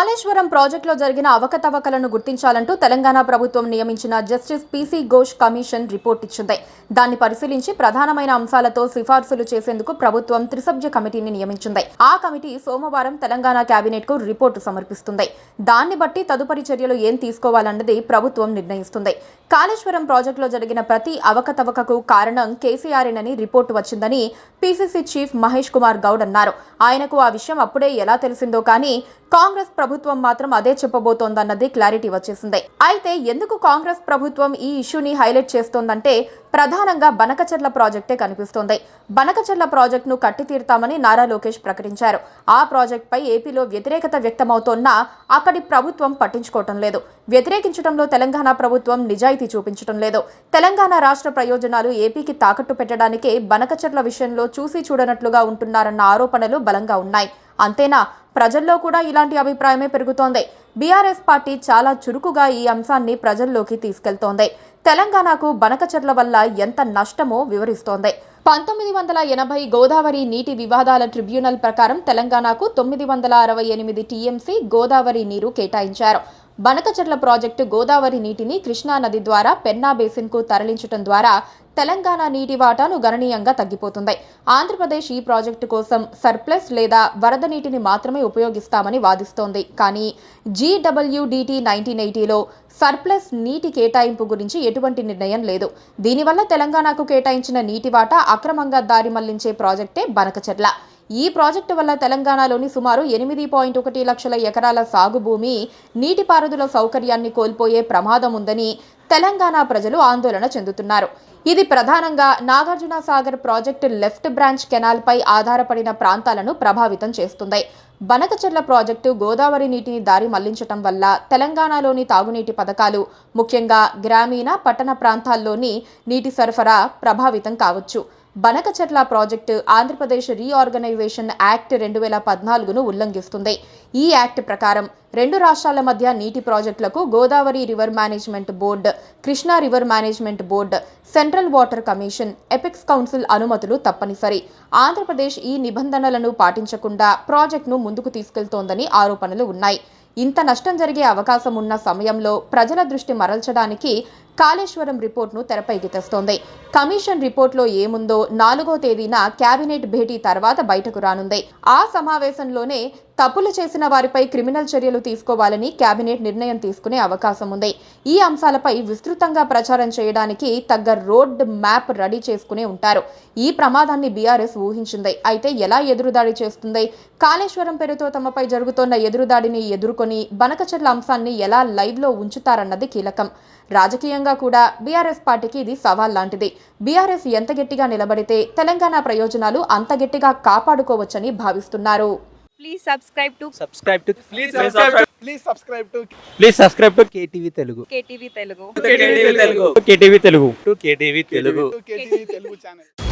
కాళేశ్వరం ప్రాజెక్టులో జరిగిన అవకతవకలను గుర్తించాలంటూ తెలంగాణ ప్రభుత్వం నియమించిన justice PC Ghosh commission report ఇచ్చింది. దాన్ని పరిశీలించి ప్రధానమైన అంశాలతో సిఫార్సులు చేసేందుకు ప్రభుత్వం త్రిసభ్య కమిటీని నియమించింది. ఆ కమిటీ సోమవారం తెలంగాణ కేబినెట్ కు రిపోర్టు సమర్పిస్తుంది. దాన్ని బట్టి తదుపరి చర్యలు ఏం తీసుకోవాలన్నది ప్రభుత్వం నిర్ణయిస్తుంది. కాళేశ్వరం ప్రాజెక్టులో జరిగిన ప్రతి అవకతవకకు కారణం కేసీఆర్ఏనని రిపోర్టు వచ్చిందని పీసీసీ చీఫ్ మహేష్ కుమార్ గౌడ్ అన్నారు. ఆయనకు ఆ విషయం అప్పుడే ఎలా తెలిసిందో కానీ కాంగ్రెస్ ప్రభుత్వం మాత్రం అదే చెప్పబోతోందన్నది క్లారిటీ వచ్చేసింది. అయితే ఎందుకు కాంగ్రెస్ ప్రభుత్వం ఈ ఇష్యూని హైలైట్ చేస్తోందంటే ప్రధానంగా బనకచెర్ల ప్రాజెక్టే కనిపిస్తోంది. బనకచెర్ల ప్రాజెక్టును కట్టి తీరుతామని నారా లోకేష్ ప్రకటించారు. ఆ ప్రాజెక్టుపై ఏపీలో వ్యతిరేకత వ్యక్తమవుతోన్నా అక్కడి ప్రభుత్వం పట్టించుకోవటం లేదు. వ్యతిరేకించడంలో తెలంగాణ ప్రభుత్వం నిజాయితీ చూపించడం లేదు. తెలంగాణ రాష్ట్ర ప్రయోజనాలు ఏపీకి తాకట్టు పెట్టడానికే బనకచెర్ల విషయంలో చూసి చూడనట్లుగా ఉంటున్నారన్న ఆరోపణలు బలంగా ఉన్నాయి. అంతేనా, ప్రజల్లో కూడా ఇలాంటి అభిప్రాయమే పెరుగుతోంది. బీఆర్ఎస్ పార్టీ చాలా చురుకుగా ఈ అంశాన్ని ప్రజల్లోకి తీసుకెళ్తోంది. తెలంగాణకు బనకచెర్ల వల్ల ఎంత నష్టమో వివరిస్తోంది. 1980 గోదావరి నీటి వివాదాల ట్రిబ్యునల్ ప్రకారం తెలంగాణకు 968 టీఎంసీ గోదావరి నీరు కేటాయించారు. బనకచెర్ల ప్రాజెక్టు గోదావరి నీటిని కృష్ణా నది ద్వారా పెన్నా బేసిన్కు తరలించడం ద్వారా తెలంగాణ నీటి వాటాను గణనీయంగా తగ్గిపోతుంది. ఆంధ్రప్రదేశ్ ఈ ప్రాజెక్టు కోసం సర్ప్లస్ లేదా వరద నీటిని మాత్రమే ఉపయోగిస్తామని వాదిస్తోంది. కానీ GWDT 1980లో సర్ప్లస్ నీటి కేటాయింపు గురించి ఎటువంటి నిర్ణయం లేదు. దీనివల్ల తెలంగాణకు కేటాయించిన నీటి వాటా అక్రమంగా దారి మళ్లించే ప్రాజెక్టే బనకచెర్ల. ఈ ప్రాజెక్టు వల్ల తెలంగాణలోని సుమారు 8.1 లక్షల ఎకరాల సాగు భూమి నీటిపారుదల సౌకర్యాన్ని కోల్పోయే ప్రమాదం ఉందని తెలంగాణ ప్రజలు ఆందోళన చెందుతున్నారు. ఇది ప్రధానంగా Nagarjuna Sagar project left branch canal పై ఆధారపడిన ప్రాంతాలను ప్రభావితం చేస్తుంది. బనకచెర్ల ప్రాజెక్టు గోదావరి నీటిని దారి మళ్లించటం వల్ల తెలంగాణలోని తాగునీటి పథకాలు, ముఖ్యంగా గ్రామీణ పట్టణ ప్రాంతాల్లోని నీటి సరఫరా ప్రభావితం కావచ్చు. Banakacherla project Andhra Pradesh reorganisation act 2014ను ఉల్లంఘిస్తుంది. ఈ యాక్ట్ ప్రకారం రెండు రాష్ట్రాల మధ్య నీటి ప్రాజెక్టులకు Godavari river management board, Krishna river management board, central water commission, apex council అనుమతులు తప్పనిసరి. ఆంధ్రప్రదేశ్ ఈ నిబంధనలను పాటించకుండా ప్రాజెక్టును ముందుకు తీసుకెళ్తోందని ఆరోపణలు ఉన్నాయి. ఇంత నష్టం జరిగే అవకాశం ఉన్న సమయంలో ప్రజల దృష్టి మరల్చడానికి కాళేశ్వరం రిపోర్టును తెరపైకి తెస్తోంది. కమిషన్ రిపోర్టులో ఏముందో 4వ తేదీన కేబినెట్ భేటీ తర్వాత బయటకు రానుంది. ఆ సమావేశంలోనే తప్పులు చేసిన వారిపై క్రిమినల్ చర్యలు తీసుకోవాలని కేబినెట్ నిర్ణయం తీసుకునే అవకాశం ఉంది. ఈ అంశాలపై విస్తృతంగా ప్రచారం చేయడానికి తగ్గ రోడ్ మ్యాప్ రెడీ చేసుకునే ఉంటారు. ఈ ప్రమాదాన్ని బీఆర్ఎస్ ఊహించింది. అయితే ఎలా ఎదురుదాడి చేస్తుంది? కాళేశ్వరం పేరుతో తమపై జరుగుతోన్న ఎదురుదాడిని ఎదుర్కొని బనకచెర్ల అంశాన్ని ఎలా లైవ్ లో ఉంచుతారన్నది కీలకం. రాజకీయంగా కూడా బీఆర్ఎస్ పార్టీకి ఇది సవాల్ లాంటిది. బీఆర్ఎస్ ఎంత గట్టిగా నిలబడితే తెలంగాణ ప్రయోజనాలు అంత గట్టిగా కాపాడుకోవచ్చని భావిస్తున్నారు. Please subscribe to KTV Telugu. KTV Telugu. KTV Telugu. KTV Telugu channel.